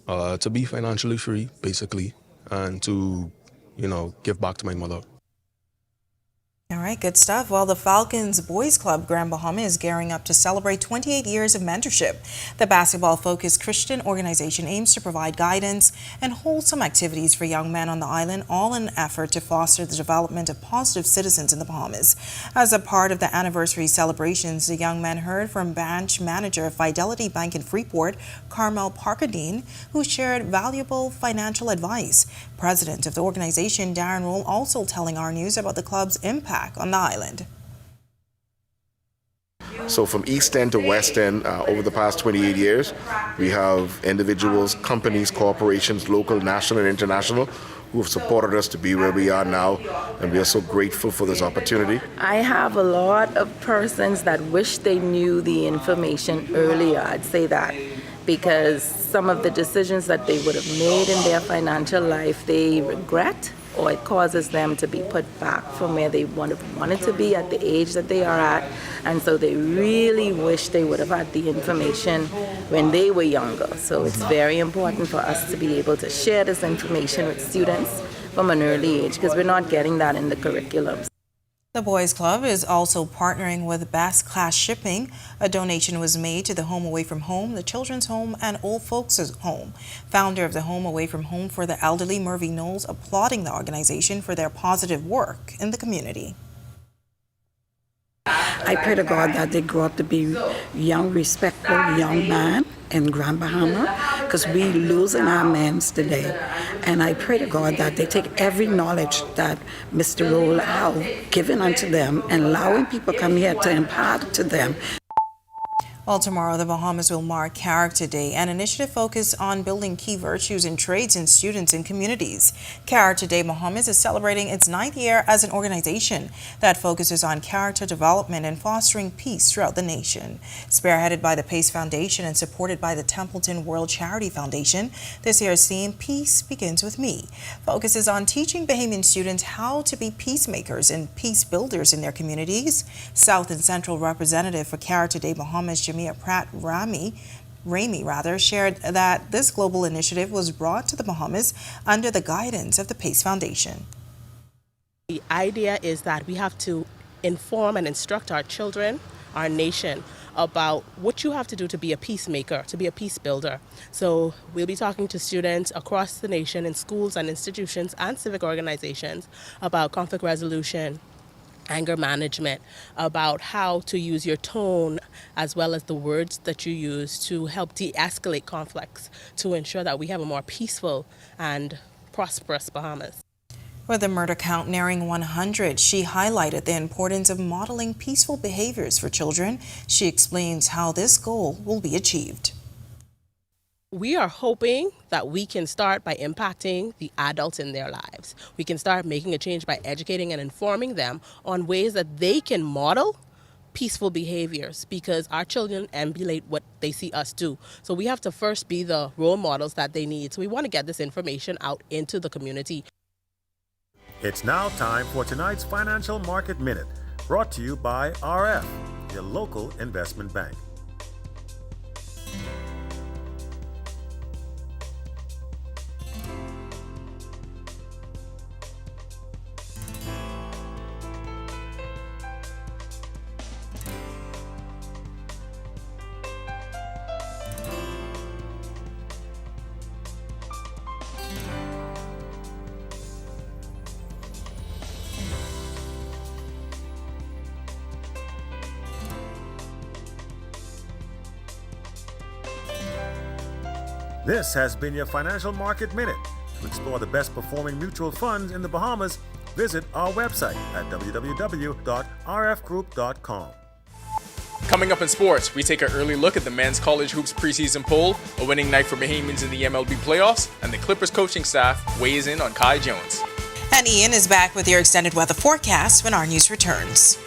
to be financially free, basically, and to, give back to my mother. All right, good stuff. Well, the Falcons Boys Club Grand Bahama is gearing up to celebrate 28 years of mentorship. The basketball-focused Christian organization aims to provide guidance and wholesome activities for young men on the island, all in an effort to foster the development of positive citizens in the Bahamas. As a part of the anniversary celebrations, the young men heard from branch manager of Fidelity Bank in Freeport, Carmel Parkadine, who shared valuable financial advice. President of the organization, Darren Roll, also telling Our News about the club's impact on the island. So from East End to West End, over the past 28 years, we have individuals, companies, corporations, local, national, and international, who have supported us to be where we are now, and we are so grateful for this opportunity. I have a lot of persons that wish they knew the information earlier, I'd say that, because some of the decisions that they would have made in their financial life, they regret, or it causes them to be put back from where they wanted to be at the age that they are at. And so they really wish they would have had the information when they were younger. So it's very important for us to be able to share this information with students from an early age, because we're not getting that in the curriculums. The Boys Club is also partnering with Bass Class Shipping. A donation was made to the Home Away from Home, the Children's Home, and Old Folks' Home. Founder of the Home Away from Home for the Elderly, Murphy Knowles, applauding the organization for their positive work in the community. I pray to God that they grow up to be young, respectful young men in Grand Bahama, because we losing our men today. And I pray to God that they take every knowledge that Mr. Roll have given unto them and allowing people come here to impart to them. Well, tomorrow the Bahamas will mark Character Day, an initiative focused on building key virtues and traits in students and communities. Character Day Bahamas is celebrating its 9th year as an organization that focuses on character development and fostering peace throughout the nation. Spearheaded by the Pace Foundation and supported by the Templeton World Charity Foundation, this year's theme, Peace Begins With Me, focuses on teaching Bahamian students how to be peacemakers and peace builders in their communities. South and Central Representative for Character Day Bahamas, Jamia Pratt Ramey shared that this global initiative was brought to the Bahamas under the guidance of the Pace Foundation. The idea is that we have to inform and instruct our children, our nation, about what you have to do to be a peacemaker, to be a peace builder. So we'll be talking to students across the nation in schools and institutions and civic organizations about conflict resolution, anger management, about how to use your tone as well as the words that you use to help de-escalate conflicts to ensure that we have a more peaceful and prosperous Bahamas. With the murder count nearing 100, she highlighted the importance of modeling peaceful behaviors for children. She explains how this goal will be achieved. We are hoping that we can start by impacting the adults in their lives. We can start making a change by educating and informing them on ways that they can model peaceful behaviors, because our children emulate what they see us do. So we have to first be the role models that they need. So we want to get this information out into the community. It's now time for tonight's Financial Market Minute, brought to you by RF, your local investment bank. This has been your Financial Market Minute. To explore the best performing mutual funds in the Bahamas, visit our website at www.rfgroup.com. Coming up in sports, we take an early look at the men's college hoops preseason poll, a winning night for Bahamians in the MLB playoffs, and the Clippers coaching staff weighs in on Kai Jones. And Ian is back with your extended weather forecast when our news returns.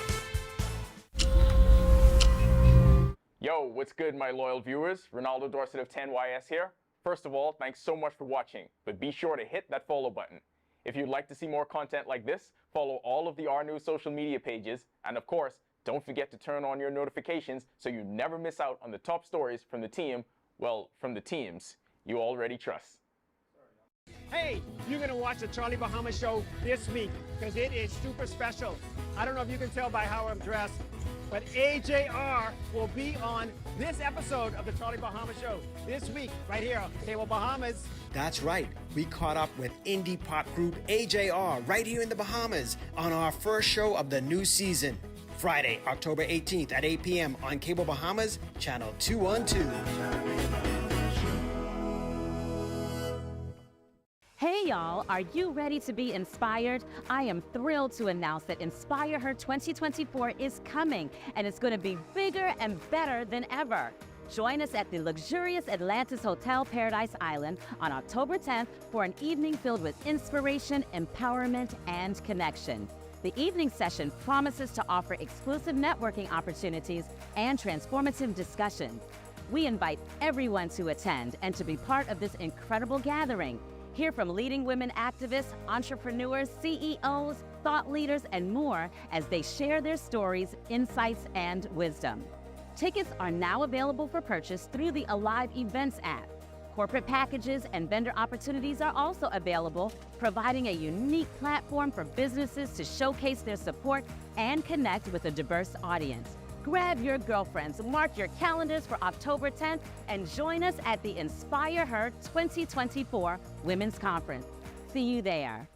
Yo, what's good, my loyal viewers? Ronaldo Dorset of 10YS here. First of all, thanks so much for watching, but be sure to hit that follow button. If you'd like to see more content like this, follow all of the Our News social media pages, and of course, don't forget to turn on your notifications so you never miss out on the top stories from the team, well, from the teams you already trust. Hey, you're going to watch the Charlie Bahama show this week because it is super special. I don't know if you can tell by how I'm dressed, but AJR will be on this episode of the Charlie Bahama show this week right here on Cable Bahamas. That's right. We caught up with indie pop group AJR right here in the Bahamas on our first show of the new season. Friday, October 18th at 8 p.m. on Cable Bahamas, channel 212. Hey y'all, are you ready to be inspired? I am thrilled to announce that Inspire Her 2024 is coming, and it's going to be bigger and better than ever. Join us at the luxurious Atlantis Hotel Paradise Island on October 10th for an evening filled with inspiration, empowerment, and connection. The evening session promises to offer exclusive networking opportunities and transformative discussions. We invite everyone to attend and to be part of this incredible gathering. Hear from leading women activists, entrepreneurs, CEOs, thought leaders, and more as they share their stories, insights, and wisdom. Tickets are now available for purchase through the Alive Events app. Corporate packages and vendor opportunities are also available, providing a unique platform for businesses to showcase their support and connect with a diverse audience. Grab your girlfriends, mark your calendars for October 10th, and join us at the Inspire Her 2024 Women's Conference. See you there.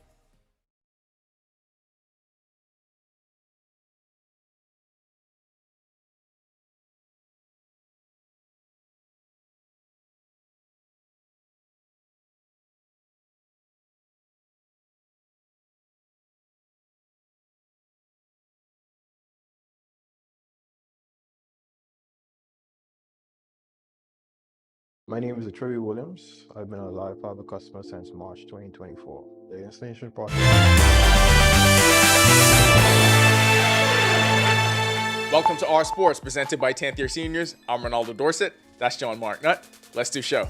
My name is Trevor Williams. I've been a Live Fiber customer since March 2024. The installation process. Welcome to Our Sports, presented by 10th year seniors. I'm Ronaldo Dorset. That's John Marknut. Let's do show.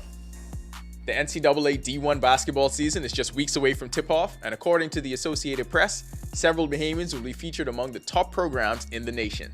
The NCAA D1 basketball season is just weeks away from tip-off, and according to the Associated Press, several Bahamians will be featured among the top programs in the nation.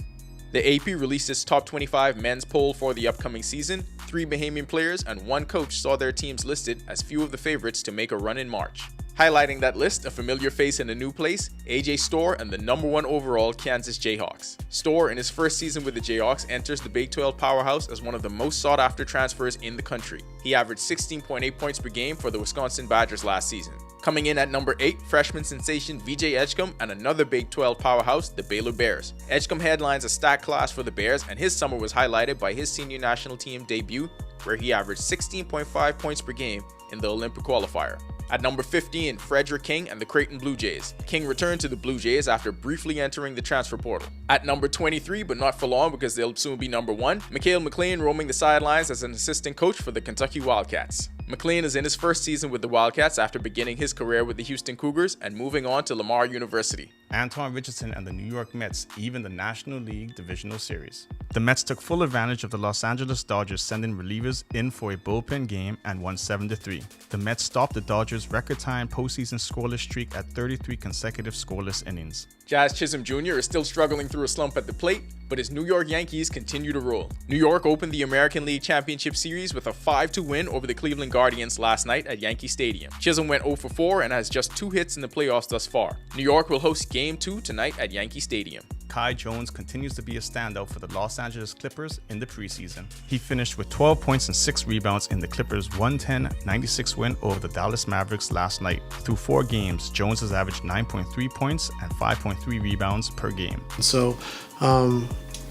The AP released its top 25 men's poll for the upcoming season. 3 Bahamian players and 1 coach saw their teams listed as few of the favorites to make a run in March. Highlighting that list, a familiar face in a new place, AJ Storr and the #1 overall Kansas Jayhawks. Storr, in his first season with the Jayhawks, enters the Big 12 powerhouse as one of the most sought-after transfers in the country. He averaged 16.8 points per game for the Wisconsin Badgers last season. Coming in at number 8, freshman sensation VJ Edgecombe and another Big 12 powerhouse, the Baylor Bears. Edgecombe headlines a stat class for the Bears, and his summer was highlighted by his senior national team debut, where he averaged 16.5 points per game in the Olympic qualifier. At number 15, Frederick King and the Creighton Blue Jays. King returned to the Blue Jays after briefly entering the transfer portal. At number 23, but not for long because they'll soon be number 1, Mikhail McLean roaming the sidelines as an assistant coach for the Kentucky Wildcats. McLean is in his first season with the Wildcats after beginning his career with the Houston Cougars and moving on to Lamar University. Antoine Richardson and the New York Mets even the National League Divisional Series. The Mets took full advantage of the Los Angeles Dodgers sending relievers in for a bullpen game and won 7-3. The Mets stopped the Dodgers' record-time postseason scoreless streak at 33 consecutive scoreless innings. Jazz Chisholm Jr. is still struggling through a slump at the plate, but his New York Yankees continue to roll. New York opened the American League Championship Series with a 5-2 win over the Cleveland Guardians last night at Yankee Stadium. Chisholm went 0 for 4 and has just 2 hits in the playoffs thus far. New York will host Game 2 tonight at Yankee Stadium. Kai Jones continues to be a standout for the Los Angeles Clippers in the preseason. He finished with 12 points and 6 rebounds in the Clippers' 110-96 win over the Dallas Mavericks last night. Through 4 games, Jones has averaged 9.3 points and 5.3 rebounds per game. So,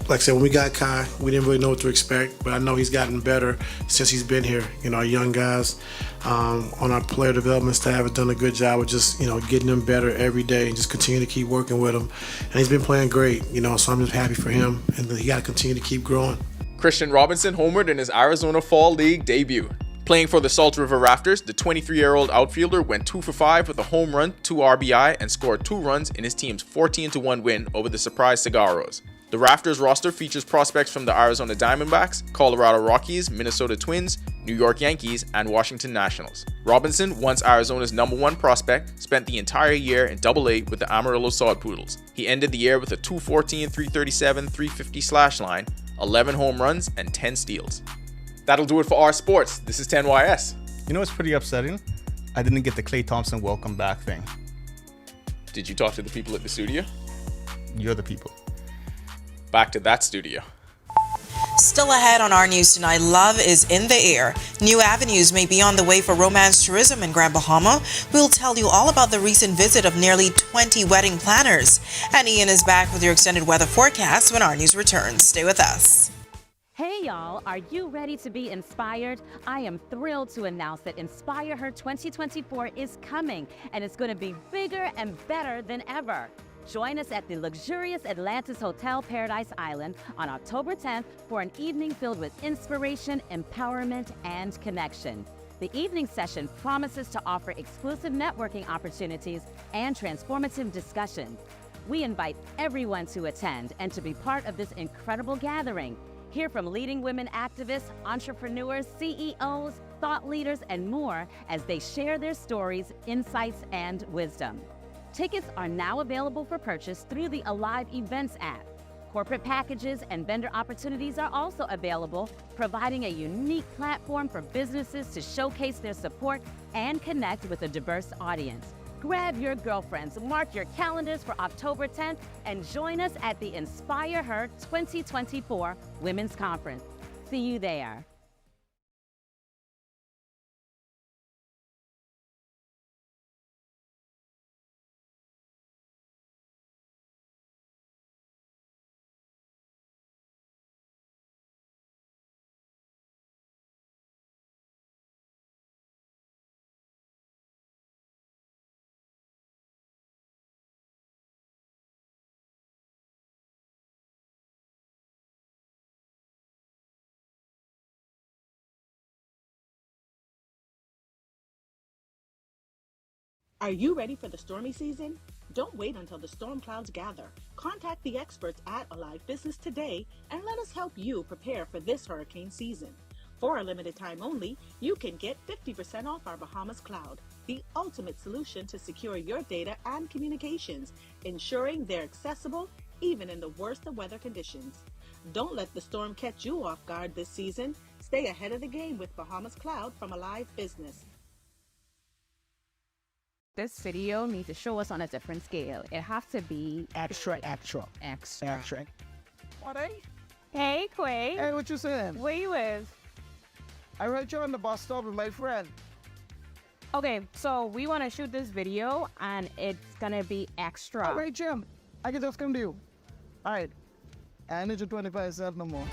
like I said, when we got Kai, we didn't really know what to expect, but I know he's gotten better since he's been here. You know, our young guys on our player development staff have done a good job of just, getting them better every day and just continue to keep working with them. And he's been playing great, so I'm just happy for him, and he got to continue to keep growing. Christian Robinson homered in his Arizona Fall League debut. Playing for the Salt River Rafters, the 23-year-old outfielder went 2 for 5 with a home run, 2 RBI, and scored 2 runs in his team's 14-1 win over the surprise Cigarros. The Rafters roster features prospects from the Arizona Diamondbacks, Colorado Rockies, Minnesota Twins, New York Yankees, and Washington Nationals. Robinson, once Arizona's #1 prospect, spent the entire year in AA with the Amarillo Sod Poodles. He ended the year with a .214, .337, .350 slash line, 11 home runs, and 10 steals. That'll do it for Our Sports. This is 10YS. You know what's pretty upsetting? I didn't get the Klay Thompson welcome back thing. Did you talk to the people at the studio? You're the people. Back to that studio. Still ahead on our news tonight, love is in the air. New avenues may be on the way for romance tourism in Grand Bahama. We'll tell you all about the recent visit of nearly 20 wedding planners. And Ian is back with your extended weather forecast when our news returns. Stay with us. Hey y'all, are you ready to be inspired? I am thrilled to announce that Inspire Her 2024 is coming, and it's going to be bigger and better than ever. Join us at the luxurious Atlantis Hotel Paradise Island on October 10th for an evening filled with inspiration, empowerment, and connection. The evening session promises to offer exclusive networking opportunities and transformative discussions. We invite everyone to attend and to be part of this incredible gathering. Hear from leading women activists, entrepreneurs, CEOs, thought leaders, and more as they share their stories, insights, and wisdom. Tickets are now available for purchase through the Alive Events app. Corporate packages and vendor opportunities are also available, providing a unique platform for businesses to showcase their support and connect with a diverse audience. Grab your girlfriends, mark your calendars for October 10th, and join us at the Inspire Her 2024 Women's Conference. See you there. Are you ready for the stormy season? Don't wait until the storm clouds gather. Contact the experts at Alive Business today and let us help you prepare for this hurricane season. For a limited time only, you can get 50% off our Bahamas Cloud, the ultimate solution to secure your data and communications, ensuring they're accessible even in the worst of weather conditions. Don't let the storm catch you off guard this season. Stay ahead of the game with Bahamas Cloud from Alive Business. This video needs to show us on a different scale. It has to be extra. What, eh? Hey, Quay. Hey, what you saying? Where you is? I heard you on the bus stop with my friend. Okay, so we want to shoot this video, and it's gonna be extra. All right, Jim. I can just come to you. All right. I need you 25 cents no more.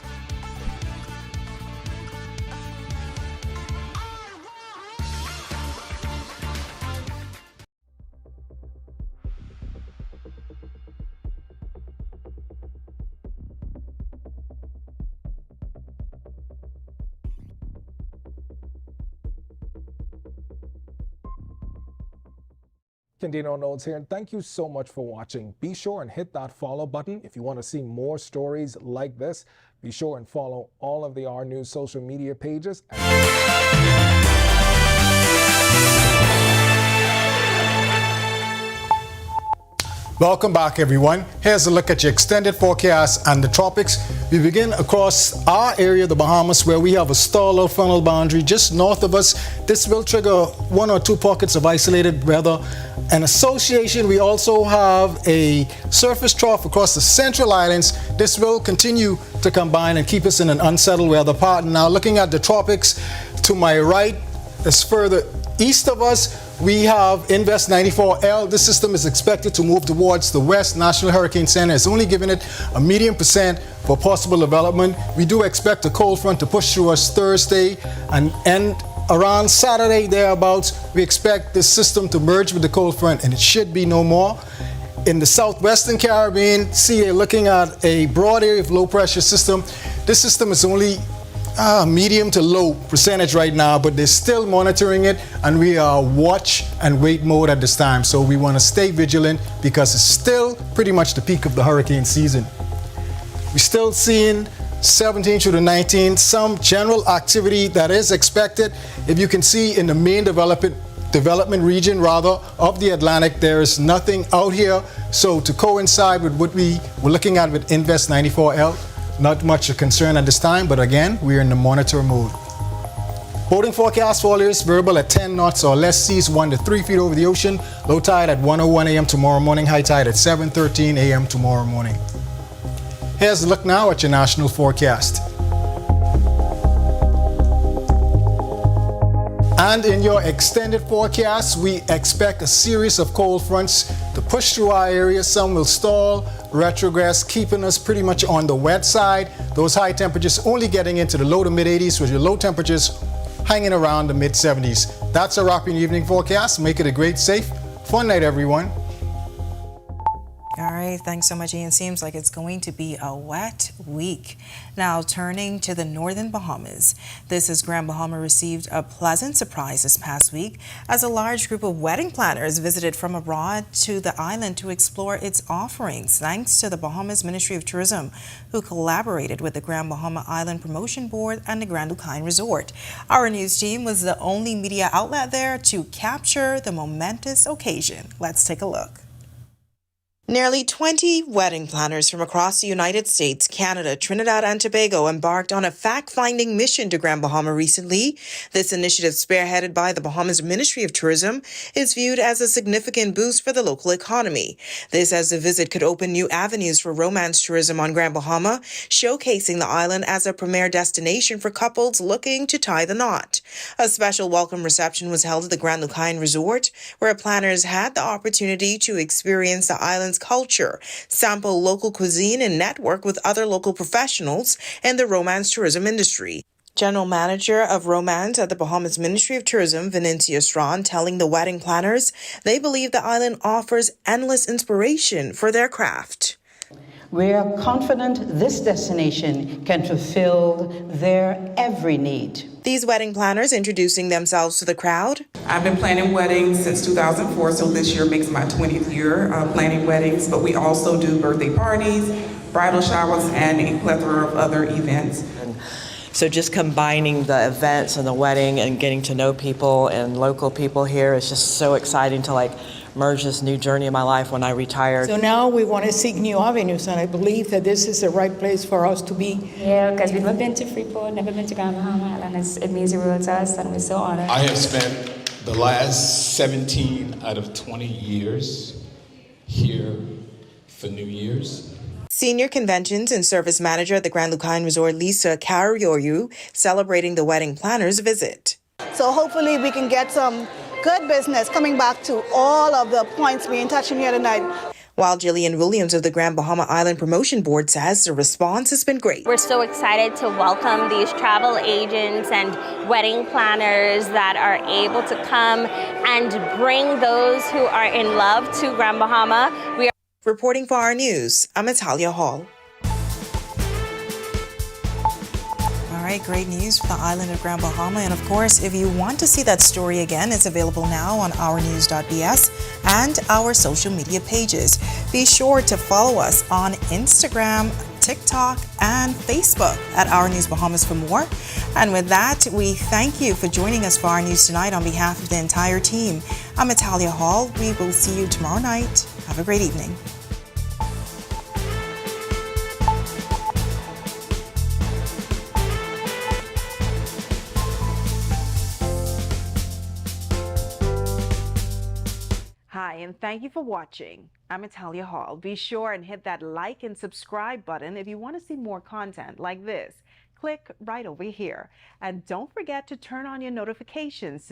Candino Notes here, and thank you so much for watching. Be sure and hit that follow button if you want to see more stories like this. Be sure and follow all of the Our News social media pages. Welcome back, everyone. Here's a look at your extended forecast and the tropics. We begin across our area, the Bahamas, where we have a stall frontal boundary just north of us. This will trigger one or two pockets of isolated weather. An association, we also have a surface trough across the central islands. This will continue to combine and keep us in an unsettled weather pattern. Now, looking at the tropics, to my right, as further east of us, we have Invest 94L. This system is expected to move towards the west. National Hurricane Center is only giving it a medium % for possible development. We do expect a cold front to push through us Thursday and end around Saturday thereabouts. We expect this system to merge with the cold front, and it should be no more. In the southwestern Caribbean, looking at a broad area of low pressure system. This system is only medium to low percentage right now, but they're still monitoring it, and we are watch and wait mode at this time. So we want to stay vigilant because it's still pretty much the peak of the hurricane season. We're still seeing 17 through the 19th, some general activity that is expected. If you can see in the main development region of the Atlantic, there is nothing out here. So to coincide with what we were looking at with Invest 94L, not much of concern at this time, but again, we're in the monitor mode. Boating forecast for all is variable at 10 knots or less, seas 1 to 3 feet over the ocean. Low tide at 1:01 a.m. tomorrow morning, high tide at 7:13 a.m. tomorrow morning. Here's a look now at your national forecast. And in your extended forecast, we expect a series of cold fronts to push through our area. Some will stall, retrogress, keeping us pretty much on the wet side. Those high temperatures only getting into the low to mid 80s, with your low temperatures hanging around the mid 70s. That's a wrap in evening forecast. Make it a great, safe, fun night, everyone. All right, thanks so much, Ian. Seems like it's going to be a wet week. Now, turning to the northern Bahamas. This is Grand Bahama received a pleasant surprise this past week as a large group of wedding planners visited from abroad to the island to explore its offerings, thanks to the Bahamas Ministry of Tourism, who collaborated with the Grand Bahama Island Promotion Board and the Grand Lucine Resort. Our news team was the only media outlet there to capture the momentous occasion. Let's take a look. Nearly 20 wedding planners from across the United States, Canada, Trinidad, and Tobago embarked on a fact-finding mission to Grand Bahama recently. This initiative, spearheaded by the Bahamas Ministry of Tourism, is viewed as a significant boost for the local economy. This as the visit could open new avenues for romance tourism on Grand Bahama, showcasing the island as a premier destination for couples looking to tie the knot. A special welcome reception was held at the Grand Lucayan Resort, where planners had the opportunity to experience the island's culture, sample local cuisine, and network with other local professionals in the romance tourism industry. General Manager of Romance at the Bahamas Ministry of Tourism, Vinencia Strawn, telling the wedding planners they believe the island offers endless inspiration for their craft. We are confident this destination can fulfill their every need. These wedding planners introducing themselves to the crowd. I've been planning weddings since 2004, so this year makes my 20th year planning weddings, but we also do birthday parties, bridal showers, and a plethora of other events. So just combining the events and the wedding and getting to know people and local people here is just so exciting to merge this new journey in my life when I retired. So now we want to seek new avenues, and I believe that this is the right place for us to be. Yeah, because we've never been to Freeport, never been to Grand Bahama, and it means the world to us, and we're so honored. I have spent the last 17 out of 20 years here for New Year's. Senior Conventions and Service Manager at the Grand Lucayan Resort, Lisa Karioyu, celebrating the wedding planners' visit. So hopefully we can get some good business coming back to all of the points being touched here tonight. While Jillian Williams of the Grand Bahama Island Promotion Board says the response has been great. We're so excited to welcome these travel agents and wedding planners that are able to come and bring those who are in love to Grand Bahama. Reporting for Our News, I'm Natalia Hall. All right, great news for the island of Grand Bahama. And of course, if you want to see that story again, it's available now on ournews.bs and our social media pages. Be sure to follow us on Instagram, TikTok, and Facebook at Our News Bahamas for more. And with that, we thank you for joining us for Our News tonight on behalf of the entire team. I'm Natalia Hall. We will see you tomorrow night. Have a great evening. Hi, and thank you for watching. I'm Natalia Hall. Be sure and hit that like and subscribe button if you want to see more content like this. Click right over here. And don't forget to turn on your notifications